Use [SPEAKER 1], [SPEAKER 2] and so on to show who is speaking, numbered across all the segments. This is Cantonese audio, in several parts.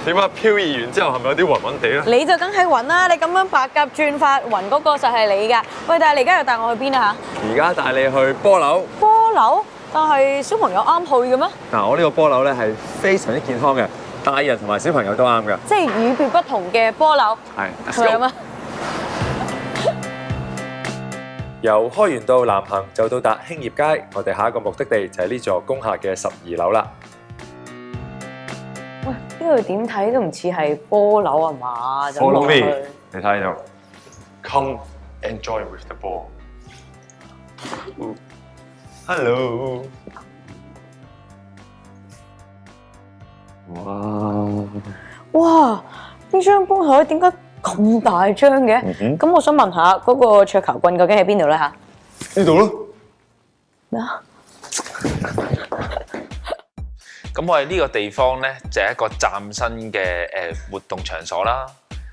[SPEAKER 1] 點解漂移完之後係咪有啲暈暈地咧？
[SPEAKER 2] 你就梗係暈啦！你咁樣白鴿轉發暈嗰個就係你㗎。喂，但係你而家又帶我去邊啊
[SPEAKER 1] 而家帶你去波樓。
[SPEAKER 2] 波樓？但係小朋友啱去嘅咩？
[SPEAKER 1] 嗱，我呢個波樓咧係非常之健康嘅，大人同埋小朋友都啱㗎。
[SPEAKER 2] 即係與別不同嘅波樓。
[SPEAKER 1] 係。
[SPEAKER 2] 係咪咁啊？
[SPEAKER 1] 由開源道南行就到達興業街，我哋下一個目的地就係呢座工廈嘅12樓啦。
[SPEAKER 2] 喂，呢度點睇都唔似係波樓啊嘛？就落去。
[SPEAKER 1] 你睇到 ，Come enjoy with the ball。Hello。
[SPEAKER 2] 哇！呢張波台點解咁大張嘅？咁我想問下嗰個桌球棍究竟喺邊度咧嚇？
[SPEAKER 1] 呢度咯。
[SPEAKER 2] 咩啊？
[SPEAKER 3] 咁我哋呢個地方咧就係一個嶄新嘅活動場所啦。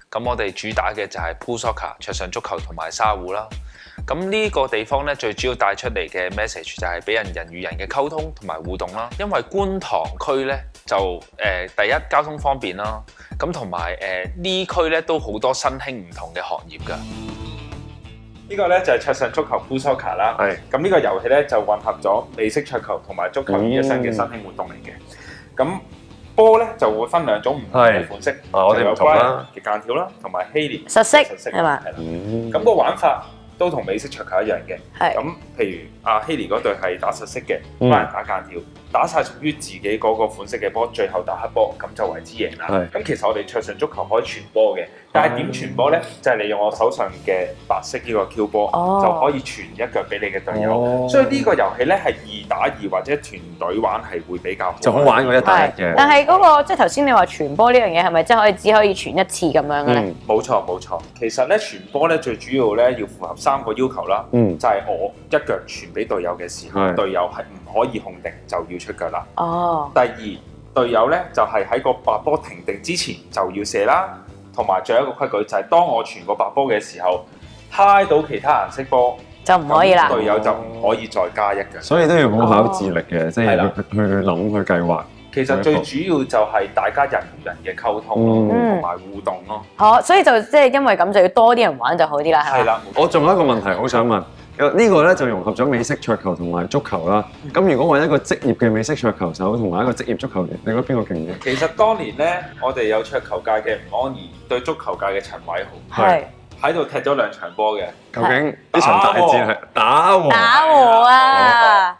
[SPEAKER 3] 咁我哋主打嘅就係 pool soccer 桌上足球同埋沙壺啦。咁呢個地方咧最主要帶出嚟嘅 message 就係俾人與人嘅溝通同埋互動啦。因為觀塘區咧就第一交通方便啦，咁同埋呢區咧都好多新興唔同嘅行業㗎。
[SPEAKER 4] 呢個咧就係桌上足球 pool soccer 啦。係。咁呢個遊戲咧就混合咗美式桌球同埋足球於一身嘅新興活動嚟嘅。咁波咧就會分兩種唔同嘅款式，
[SPEAKER 1] 我哋唔同啦
[SPEAKER 4] 嘅間條啦，同埋希連
[SPEAKER 2] 實色係嘛？
[SPEAKER 4] 係啦。咁個玩法都同美式桌球一樣嘅。
[SPEAKER 2] 係。
[SPEAKER 4] 咁譬如阿希連嗰隊係打實色嘅，班人打間條，打晒屬於自己嗰個款式嘅波，最後打黑波，咁就為之贏啦。咁其實我哋桌上足球可以傳波嘅，但係點傳波咧？就係利用我手上嘅白色呢個 Q 波，就可以傳一腳俾你嘅隊友。所以呢個遊戲咧係2打2或者團隊玩係會比較
[SPEAKER 1] 就好玩過1打1嘅。
[SPEAKER 2] 但係嗰個即係頭先你話傳波呢樣嘢係咪即係只可以傳一次咁樣嘅咧？
[SPEAKER 4] 冇錯冇錯。其實咧傳波咧最主要咧要符合3個要求啦。就係我一腳傳俾隊友嘅時候，隊友係唔可以控定就要出腳啦。第二，隊友咧就係喺個白波停定之前就要射啦。同埋最後一個規矩就係當我傳個白波嘅時候，揩到其他顏色波
[SPEAKER 2] 就唔可以啦。
[SPEAKER 4] 隊友就唔可以再加一腳。
[SPEAKER 1] 所以都要好考智力嘅，即係去諗去計劃。
[SPEAKER 4] 其實最主要就係大家人與人嘅溝通同埋互動咯。
[SPEAKER 2] 好，所以就即係因為咁就要多啲人玩就好啲啦，係咪？
[SPEAKER 4] 係啦。
[SPEAKER 1] 我仲有一個問題好想問，呢個咧就融合咗美式桌球同埋足球啦。咁如果話一個職業嘅美式桌球手同埋一個職業足球員，你覺得邊個勁啲？
[SPEAKER 4] 其實當年咧，我哋有桌球界嘅吳安儀對足球界嘅陳偉豪，
[SPEAKER 2] 係
[SPEAKER 4] 喺度踢咗2場波嘅。
[SPEAKER 1] 究竟呢場大戰係打和
[SPEAKER 2] 啊！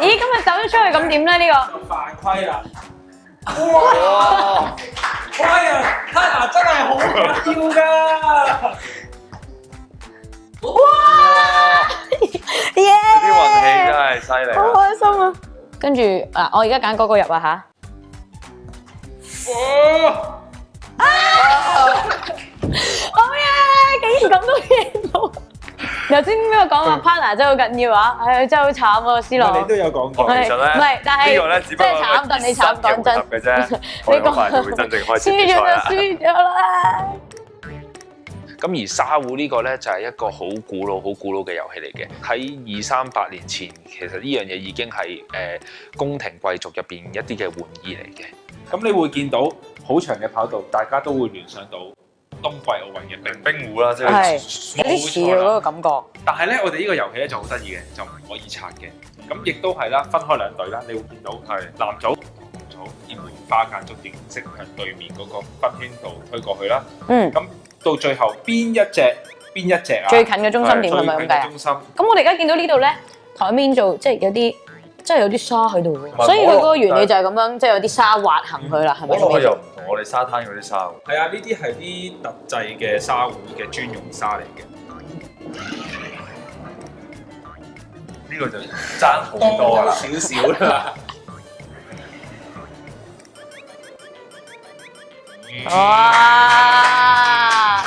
[SPEAKER 2] 咦，今日走咗出去咁點咧？呢個
[SPEAKER 4] 犯規啦！哇！乖啊，Tana真係好緊要㗎！
[SPEAKER 2] 哇！耶！
[SPEAKER 1] 啲運氣真係犀利，
[SPEAKER 2] 好開心啊！跟住嗱，我而家揀嗰個入啊嚇！好嘢！竟然咁都贏到！頭先邊個講話 partner 真係好緊要啊？係真係好慘喎，C朗。
[SPEAKER 4] 你都有講過，
[SPEAKER 1] 其實咧，
[SPEAKER 2] 唔係，但係
[SPEAKER 1] 呢個咧只不過
[SPEAKER 2] 真係慘，但你慘講真
[SPEAKER 1] 嘅啫。我哋好快就會真正開始比賽啦。
[SPEAKER 2] 輸咗啦！
[SPEAKER 3] 咁而沙壺呢個咧就係一個好古老嘅遊戲嚟嘅。喺200-300年前，其實呢樣嘢已經係宮廷貴族入邊一啲嘅玩意嚟嘅。
[SPEAKER 4] 咁你會見到好長嘅跑道，大家都會聯想到冬季奧運嘅冰壺啦，即
[SPEAKER 2] 係有啲似嗰個感覺。
[SPEAKER 4] 但係咧，我哋呢個遊戲咧就好得意嘅，就唔可以拆嘅。咁亦都係啦，分開2隊啦。你會見到係藍組同紅組以梅花間竹形式向對面嗰個分圈度推過去啦。咁到最後邊一隻啊？
[SPEAKER 2] 最近嘅中心點係咪咁計啊？咁我哋而家見到呢度咧，台面做即係有啲。真係有啲沙喺度喎，所以佢嗰個原理就係咁樣，即係有啲沙滑行去啦，係咪？
[SPEAKER 1] 嗰個又唔同我哋沙灘嗰啲沙喎。
[SPEAKER 4] 係啊，呢啲係啲特製嘅沙壺嘅專用沙嚟嘅。
[SPEAKER 1] 呢個就爭好多啦，
[SPEAKER 4] 少少啦。
[SPEAKER 2] 哇！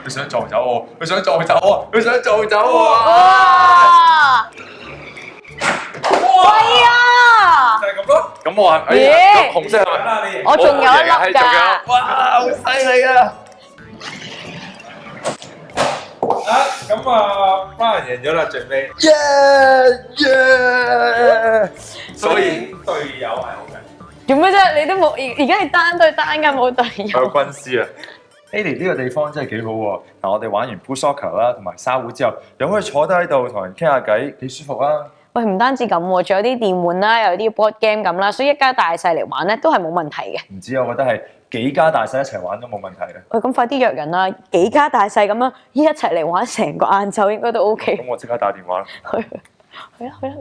[SPEAKER 1] 佢想撞走我，佢想撞走我，佢想撞走我。
[SPEAKER 2] 哇！喂啊！
[SPEAKER 4] 就係咁咯。
[SPEAKER 1] 咁我係咁紅色係咪？
[SPEAKER 2] 我仲有一粒㗎。
[SPEAKER 1] 哇！好犀利啊！
[SPEAKER 4] 咁啊，班人贏咗啦，最尾。所以隊友係好緊
[SPEAKER 2] 做咩啫？你都冇而家係單對單㗎，冇隊
[SPEAKER 4] 要。
[SPEAKER 2] 友。
[SPEAKER 4] 有軍師啊
[SPEAKER 5] Hailey 呢個地方真係幾好喎！嗱，我哋玩完 pool soccer 啦，同埋沙壺之後，又可以坐低喺度同人傾下偈，幾舒服啊！
[SPEAKER 2] 喂，唔單止咁喎，仲有啲電玩啦，有啲 board game 咁啦，所以一家大細嚟玩咧都係冇問題嘅。
[SPEAKER 5] 唔知我覺得係幾家大細一齊玩都冇問題嘅。
[SPEAKER 2] 喂，咁快啲約人啦，幾家大細咁樣一齊嚟玩成個晏晝應該都 OK。
[SPEAKER 5] 咁我即刻打電話啦。
[SPEAKER 2] 去啦去啦去啦！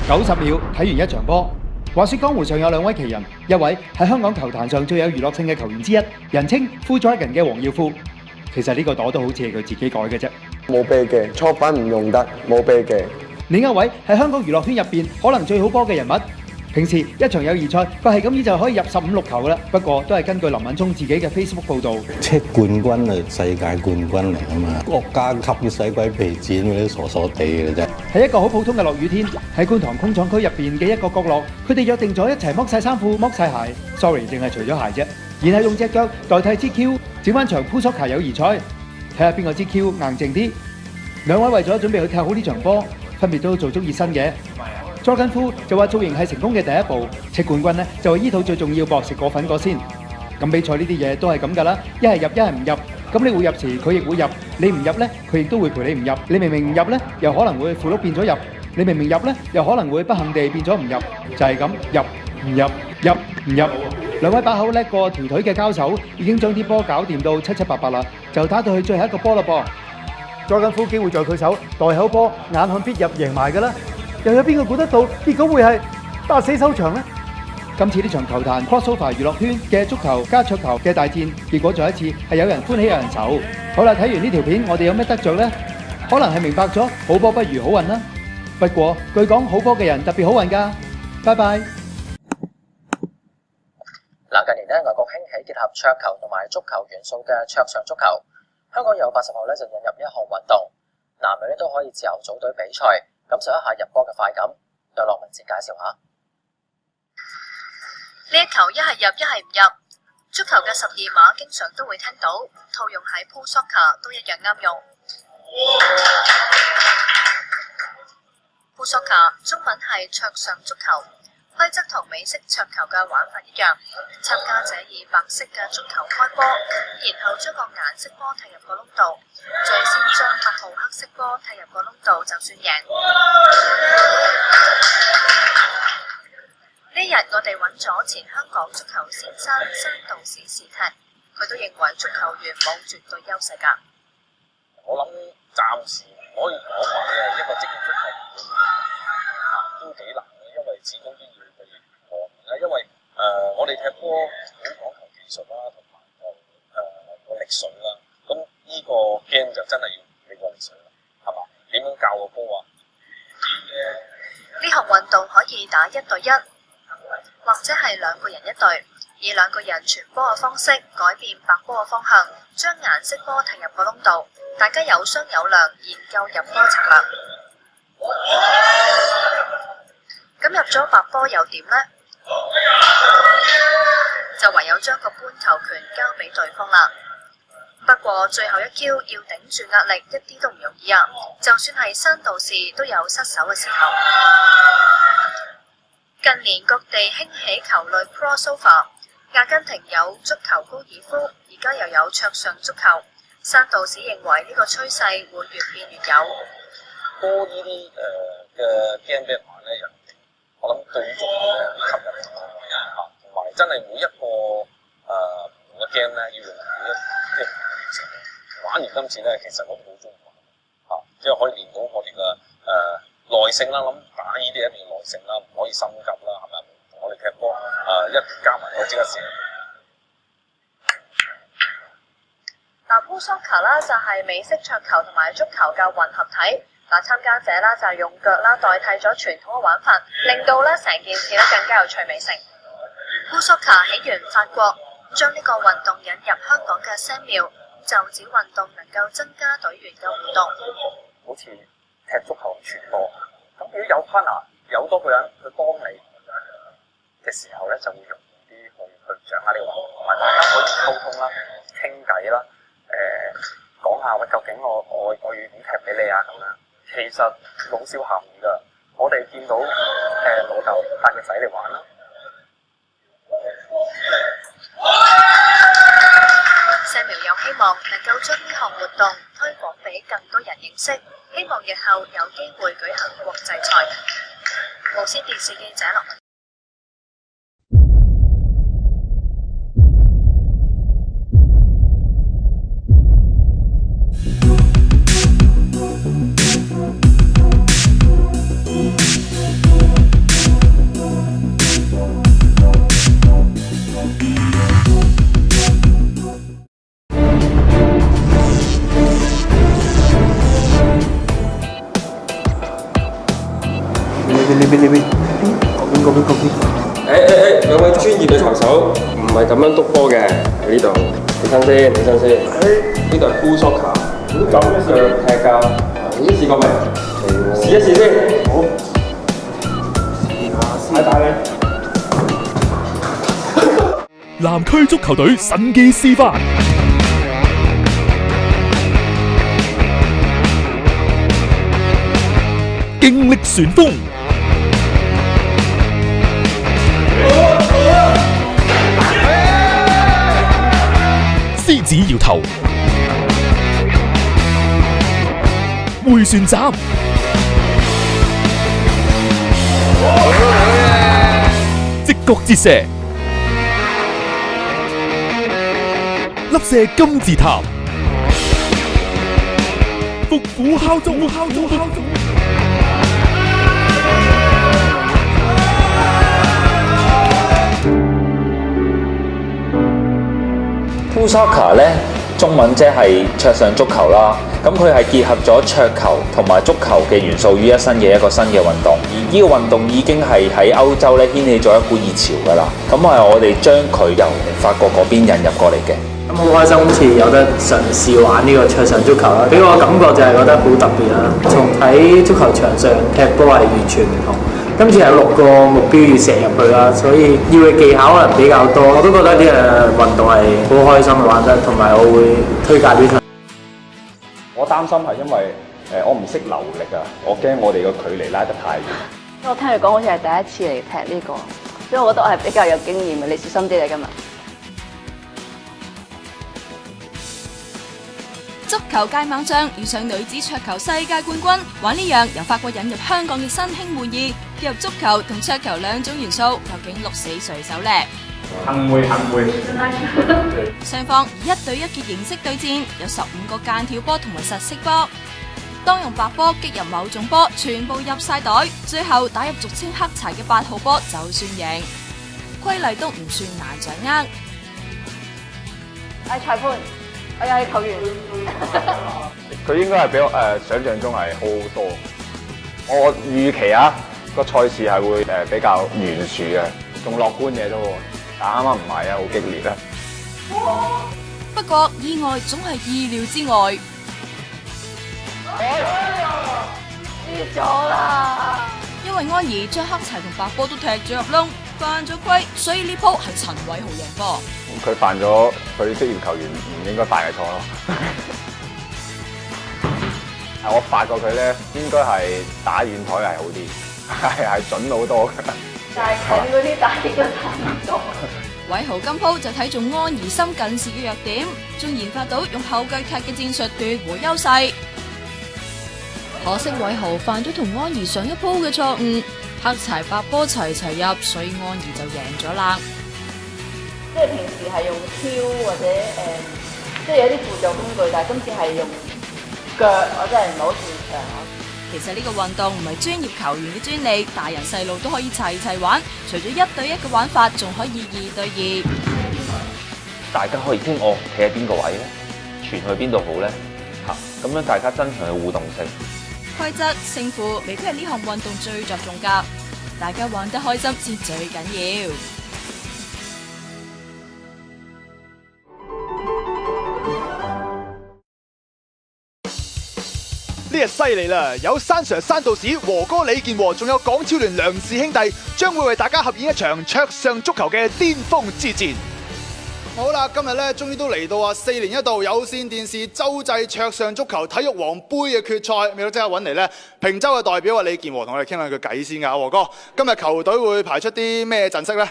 [SPEAKER 6] 90秒睇完一場波。話說江湖上有兩位奇人，一位係香港球壇上最有娛樂性嘅球員之一，人稱 Full Dragon 嘅黃耀富。其實呢個朵都好似係佢自己改嘅啫。
[SPEAKER 7] 冇秘技，初版唔用得，冇秘技。
[SPEAKER 6] 另一位係香港娛樂圈入邊可能最好波嘅人物。平時一場友誼賽，佢係咁意就可以入15、6球啦。不過都係根據林敏聰自己嘅 Facebook 報導，
[SPEAKER 8] 即冠軍係世界冠軍嚟啊嘛，國家級使鬼皮剪嗰啲傻傻地嘅啫。
[SPEAKER 6] 係一個好普通嘅落雨天，喺觀塘工廠區入邊嘅一個角落，佢哋約定咗一齊剝晒衫褲、剝晒鞋。Sorry， 淨係除咗鞋啫，然後用隻腳代替支 Q， 整翻場 pool soccer 友誼賽，睇下邊個支 Q 硬淨啲。兩位為咗準備去踢好呢場波，分別都做足熱身嘅。Jordan Fu 就話造型係成功嘅第一步，戚冠軍呢就話依套最重要，博食過粉果先。咁比賽呢啲嘢都係咁㗎啦，一係入一係唔入。咁你會入時，佢亦會入；你唔入呢，佢亦都會陪你唔入。你明明唔入呢，又可能會符碌變咗入；你明明入呢，又可能會不幸地變咗唔入。就係咁，入唔入，入唔入。兩位把口叻過條腿嘅交手，已經將啲波搞掂到七七八八啦，就打到去最後一個波啦噃。Jordan Fu 機會在佢手，袋口波，眼看必入，贏埋㗎啦。又有邊個估得到結果會係打死收場呢？今次呢場球壇 crossover 娛樂圈嘅足球加桌球嘅大戰，結果再一次係有人歡喜有人愁。好啦，睇完呢條片，我哋有咩得着呢？可能係明白咗好波不如好運啦。不過據講好波嘅人特別好運㗎。拜拜。
[SPEAKER 9] 嗱，近年咧外國興起結合桌球同埋足球元素嘅桌上足球，香港有80後咧就引入一項運動，男女咧都可以自由組隊比賽。感受一下入波嘅快感，對樂文字介紹下。
[SPEAKER 10] 呢一球一係入一係唔入，足球嘅12碼經常都會聽到，套用喺 pool soccer 都一樣啱用。pool soccer 中文係桌上足球，規則同美式桌球嘅玩法一樣，參加者以白色嘅足球開波，然後將個顏色波踢入個窿度，最先將8號黑色波踢入個窿度就算贏。呢日我哋揾咗前香港足球先生山道士試踢，佢都認為足球員冇絕對優勢㗎。
[SPEAKER 11] 我諗暫時唔可以講話係一個職業足球員都幾難嘅，因為始終都要去磨練啦。因為我哋踢波好講求技術啦，同埋個力水啦。咁呢個 game 就真係要你個力水啦，係嘛？點樣教個波啊？
[SPEAKER 10] 呢項運動可以打1對1，或者係2個人1隊，以2個人傳波嘅方式改變白波嘅方向，將顏色波踢入個窿度，大家有商有量，研究入波策略。咁入咗白波又點呢？就唯有將個搬球權交俾對方啦。不過最後一 Q 要頂住壓力一啲都唔容易啊！就算係山道士都有失手嘅時候。近年各地興起球類 crossover， 阿根廷有足球高爾夫，而家又有桌上足球。山道士認為呢個趨勢會越變越有。
[SPEAKER 11] 多呢啲嘅 game 俾人玩咧，我諗對於足球係吸引嚇，同埋真係每一個唔同嘅 game 咧，要用每一即係玩完今次咧，其實我都好中意玩嚇，因為可以練到我哋嘅耐性啦。諗打呢啲一定要耐性啦，唔可以心急啦，係咪？同我哋踢波一加埋我即刻射。
[SPEAKER 10] 嗱，pool soccer 啦就係美式桌球同埋足球嘅混合體。嗱，參加者啦就係用腳啦代替咗傳統嘅玩法，令到咧成件事咧更加有趣味性。pool soccer 起源法國，將呢個運動引入香港嘅Samuel，就指運動能夠增加隊員嘅互動。
[SPEAKER 12] 好似踢足球傳波，咁如果有 partner
[SPEAKER 11] 有多個人去幫你嘅時候咧，就會容易啲去掌握呢個運動，同埋大家可以溝通啦、傾偈啦，講下喂究竟我要點踢俾你啊咁樣。其實老少咸宜㗎，我哋見到老豆帶個仔嚟玩啦。
[SPEAKER 10] Samuel 又希望能夠將呢項活動推廣俾更多人認識，希望日後有機會舉行國際賽。無線電視記者樂文。
[SPEAKER 12] 兩位專業嘅球手唔係咁樣篤波嘅，喺呢度起身先，起身先。呢度係 Pool Soccer， 咁樣踢㗎。試過未？試一試先。好。試下大力。
[SPEAKER 13] 南區足球隊神技示範。勁力旋風。獅子搖頭，迴旋斬，直角折射，粒射金字塔，伏虎敲鐘，Pool
[SPEAKER 14] Soccer 咧，中文即係桌上足球啦。咁佢係結合咗桌球同埋足球嘅元素於一身嘅一個新嘅運動。而呢個運動已經係喺歐洲咧掀起咗一股熱潮㗎啦。咁係我哋將佢由法國嗰邊引入過嚟嘅。
[SPEAKER 9] 咁好開心，好似有得嘗試玩呢個桌上足球啦，俾我感覺就係覺得好特別啦。從喺足球場上踢波係完全唔同。今次係6個目標要射入去啦，所以要嘅技巧可能比較多。我都覺得呢個運動係好開心玩得，同埋我會推介俾佢。
[SPEAKER 5] 我擔心係因為我唔識流力啊，我驚我哋個距離拉得太遠。
[SPEAKER 15] 我聽佢講好似係第一次嚟踢呢個，所以我覺得我係比較有經驗嘅。你小心啲啊，今日。
[SPEAKER 16] 足球界猛將遇上女子桌球世界冠軍，玩呢樣由法國引入香港嘅新興玩意，結合足球同桌球兩種元素，究竟鹿死誰手呢？
[SPEAKER 4] 幸會。
[SPEAKER 16] 雙方以1對1嘅形式對戰，有15個間跳波同埋實色波。當用白波擊入某種波，全部入晒袋，最後打入俗稱黑柴嘅8號波就算贏。規例都唔算難掌握。
[SPEAKER 15] 裁判。我又係球員，
[SPEAKER 5] 佢應該係比我想象中係好好多。我預期啊個賽事係會比較懸殊嘅，仲樂觀嘅都，但啱啱唔係啊，好激烈啊！
[SPEAKER 16] 不過意外總係意料之外。
[SPEAKER 15] 輸咗啦！
[SPEAKER 16] 因為安怡將黑柴同白波都踢咗入窿，犯咗規，所以呢鋪係陳偉豪贏波。
[SPEAKER 5] 佢犯咗佢職業球員唔應該犯嘅錯咯。我發覺佢咧應該係打遠台係好啲，係準好多嘅。
[SPEAKER 15] 但係近嗰啲打啲都打唔到。
[SPEAKER 16] 偉豪今鋪就睇中安怡深近視嘅弱點，仲研發到用後腳踢嘅戰術奪回優勢。可惜偉豪犯咗同安怡上一鋪嘅錯誤，黑柴白波齊入，所以安怡就贏咗啦。
[SPEAKER 15] 即係平時係用挑或者即係有啲輔助工具，但係今次係用腳，我真係唔係好擅長。
[SPEAKER 16] 其實呢個運動唔係專業球員嘅專利，大人細路都可以齊玩。除咗1對1嘅玩法，仲可以2對2。
[SPEAKER 3] 大家可以傾我企喺邊個位咧，傳去邊度好咧，咁樣大家增強嘅互動性。
[SPEAKER 16] 規則勝負未必係呢項運動最着重㗎，大家玩得開心先最緊要。
[SPEAKER 17] 日犀利啦！有山 Sir 山道士、和哥李健和，仲有港超聯梁氏兄弟，將會為大家合演一場桌上足球嘅巔峰之戰。好啦，今日咧終於都嚟到4年一度有線電視洲際桌上足球體育王杯嘅決賽，未到即刻揾嚟咧平洲嘅代表李健和同我哋傾下佢偈先㗎。和哥，今日球隊會排出啲咩陣式咧？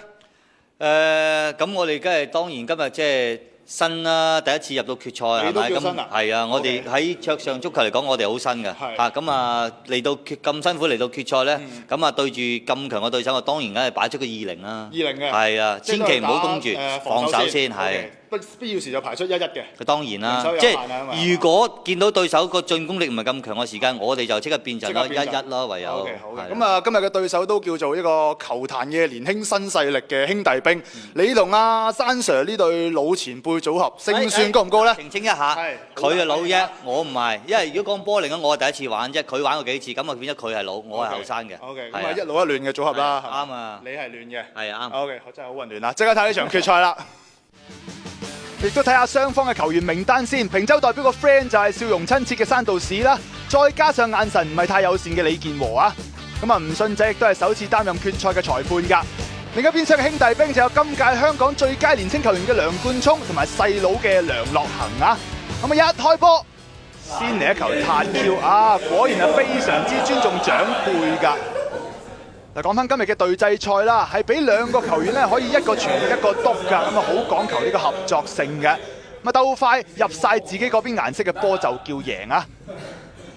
[SPEAKER 18] 咁我哋當然今日即係新啦，第一次入到決賽係咪？咁係啊，我哋喺桌上足球嚟講，我哋好新嘅嚇。咁啊嚟到咁辛苦嚟到決賽咧，咁啊對住咁強嘅對手，我當然梗係擺出個2-0啦。2-0嘅係啊，千祈唔好攻住，防守先係。
[SPEAKER 17] 必要時就排出1-1嘅。
[SPEAKER 18] 佢當然啦，即係如果見到對手個進攻力唔係咁強嘅時間，我哋就即刻變陣咯，1-1咯，唯有。
[SPEAKER 17] 咁啊，今日嘅對手都叫做一個球壇嘅年輕新勢力嘅兄弟兵。你同阿山 Sir 呢對老前輩組合，勝算高唔高咧？
[SPEAKER 18] 澄清一下，佢係老啫，我唔係。因為如果講波嚟講，我係第一次玩啫，佢玩過幾次，咁啊變咗佢係老，我係後生嘅。
[SPEAKER 17] 咁啊一老一嫩嘅組合啦。
[SPEAKER 18] 啱啊！
[SPEAKER 17] 你係嫩嘅。
[SPEAKER 18] 係啊啱。
[SPEAKER 17] OK，真係好混亂啊！即刻睇呢場決賽啦！亦都睇下雙方嘅球員名單先。平洲代表個 friend 就係笑容親切嘅山道士啦，再加上眼神唔係太友善嘅李健和啊。咁啊，吳信仔亦都係首次擔任決賽嘅裁判㗎。另一邊廂嘅兄弟兵就有今屆香港最佳年青球員嘅梁冠聰同埋細佬嘅梁樂恒啊。咁啊，一開波先嚟一球彈跳啊，果然係非常之尊重長輩㗎。嗱，講翻今日嘅對制賽啦，係俾2個球員咧可以一個傳一個篤㗎，咁啊好講求呢個合作性嘅。咁啊鬥快入晒自己嗰邊顏色嘅波就叫贏啊！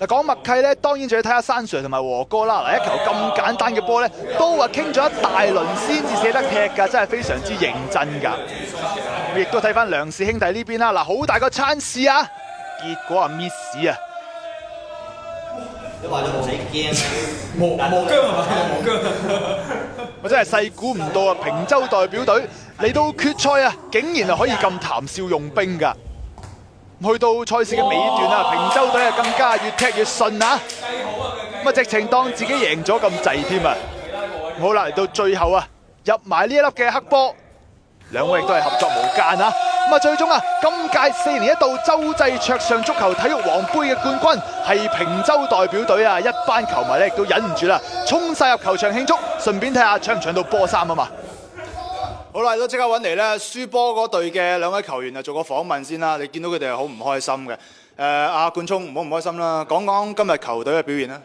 [SPEAKER 17] 嗱，講默契咧，當然就要睇下山 Sir 同埋和哥啦。嗱，一球咁簡單嘅波咧，都話傾咗一大輪先至捨得踢㗎，真係非常之認真㗎。亦都睇翻梁氏兄弟呢邊啦，嗱，好大個chance啊，結果啊 miss 啊！
[SPEAKER 18] 你話咗唔使驚，
[SPEAKER 17] 磨姜係嘛？磨姜，我真係細估唔到啊！平洲代表隊嚟到決賽啊，竟然係可以咁談笑用兵㗎。去到賽事嘅尾段啊，平洲隊啊更加越踢越順啊！咁啊，直情當自己贏咗咁滯添啊！好啦，嚟到最後啊，入埋呢一粒嘅黑波，兩位亦都係合作無間啊！咁啊，最終啊，今屆4年一度洲際桌上足球體育王杯嘅冠軍係平洲代表隊啊！一班球迷咧亦都忍唔住啦，衝晒入球場慶祝，順便睇下搶唔搶到波衫啊嘛！好啦，都即刻揾嚟咧，輸波嗰隊嘅2位球員啊，做個訪問先啦。你見到佢哋係好唔開心嘅。阿冠聰唔好唔開心啦，講講今日球隊嘅表現啦。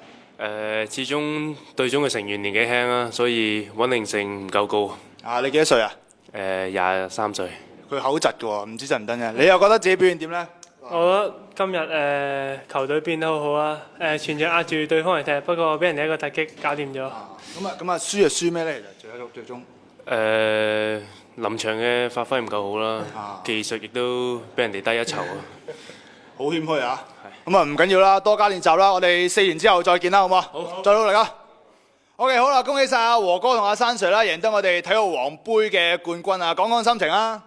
[SPEAKER 19] 始終隊中嘅成員年紀輕啦，所以穩定性唔夠高。
[SPEAKER 17] 啊，你幾多歲啊
[SPEAKER 19] ？23歲。
[SPEAKER 17] 佢口窒嘅喎，唔知真唔真啫。你又覺得自己表現點咧？
[SPEAKER 19] 我覺得今日球隊變得好好啊！全場壓住對方嚟踢，不過俾人哋一個突擊搞掂咗。咁
[SPEAKER 17] 啊，輸就輸咩咧？其實最終。
[SPEAKER 19] 臨場嘅發揮唔夠好啦，技術亦都俾人哋低一籌啊！
[SPEAKER 17] 好謙虛啊！咁啊唔緊要啦，多加練習啦。我哋4年之後再見啦，好唔好？好，再努力啊！ OK， 好啦，恭喜晒阿和哥同阿山 Sir 啦，贏得我哋體育王杯嘅冠軍啊！講講心情啊！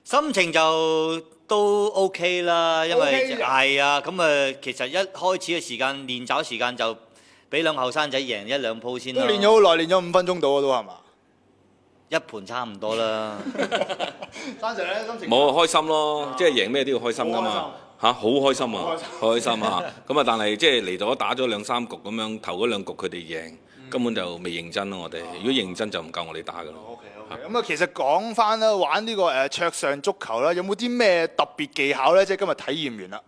[SPEAKER 18] 心情就都 OK 啦，因為係啊，咁啊，其實一開始嘅時間練習時間就俾兩個後生仔贏1-2鋪先啦。
[SPEAKER 17] 都練咗好耐，練咗5分鐘到啊，都係嘛？
[SPEAKER 18] 一盤差唔多啦。
[SPEAKER 17] 山 Sir 咧心情
[SPEAKER 20] 冇開心咯，即係贏咩都要開心噶嘛嚇，好開心啊，開心啊！咁啊，但係即係嚟咗打咗2-3局咁樣，頭嗰2局佢哋贏，根本就未認真咯。我哋如果認真就唔夠我哋打噶咯。
[SPEAKER 17] 咁啊，其實講翻啦，玩呢個桌上足球啦，有冇啲咩特別技巧咧？即係今日體驗完啦。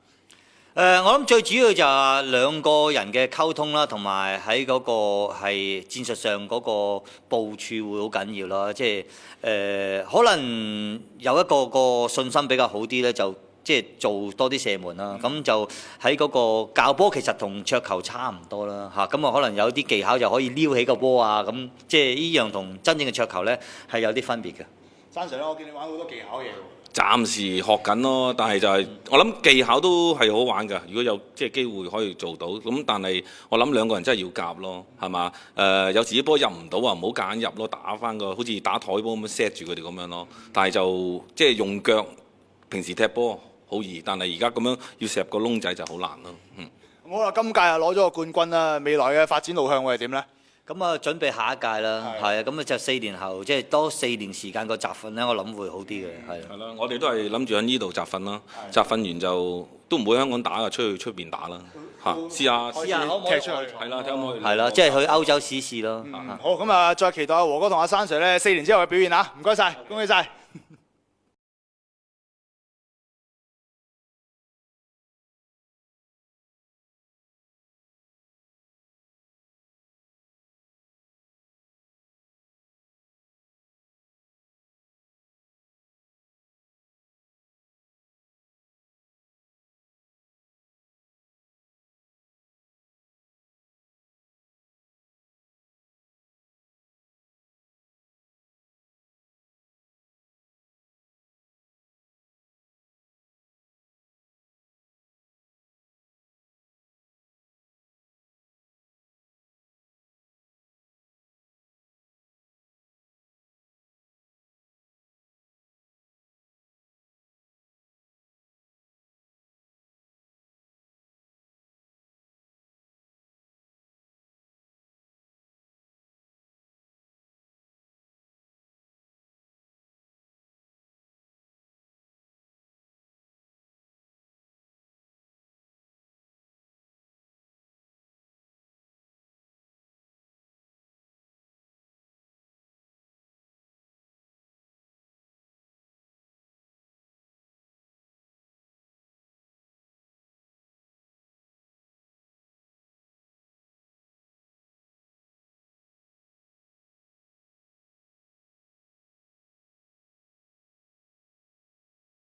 [SPEAKER 18] 我諗最主要就係2個人嘅溝通啦，同埋喺嗰個係戰術上嗰個部署會好緊要啦。即係可能有一個信心比較好啲咧，就即係做多啲射門啦。咁就喺嗰個教波其實同桌球差唔多啦嚇。咁啊可能有啲技巧就可以撩起個波啊。咁即係呢樣同真正嘅桌球咧係有啲分別嘅。
[SPEAKER 17] 山 Sir 咧，我見你玩好多技巧嘢喎。
[SPEAKER 20] 暫時學緊咯，但係就係、我諗技巧都係好玩㗎。如果有即係機會可以做到，咁但係我諗2個人真係要夾咯，係嘛？有時啲波入唔到啊，唔好夾硬入咯，打翻個好似打台波咁樣 set 住佢哋咁樣咯。但係就即係用腳，平時踢波好易，但係而家咁樣要射入個窿仔就好難咯。
[SPEAKER 17] 好啦，今屆啊攞咗個冠軍啦，未來嘅發展路向會係點咧？
[SPEAKER 18] 咁啊，準備下一屆啦，係啊，咁啊就4年後，即係多4年時間個集訓咧，我諗會好啲嘅，係。
[SPEAKER 20] 係啦，我哋都係諗住喺呢度集訓啦，集訓完就都唔會香港打嘅，出邊打啦，嚇，試下
[SPEAKER 17] 可唔可以踢出去？
[SPEAKER 20] 係啦，睇可唔可以？
[SPEAKER 18] 係啦，即係去歐洲試試咯。
[SPEAKER 17] 好，咁啊，再期待和哥同阿山 Sir 咧4年之後嘅表現啊！唔該晒，恭喜晒！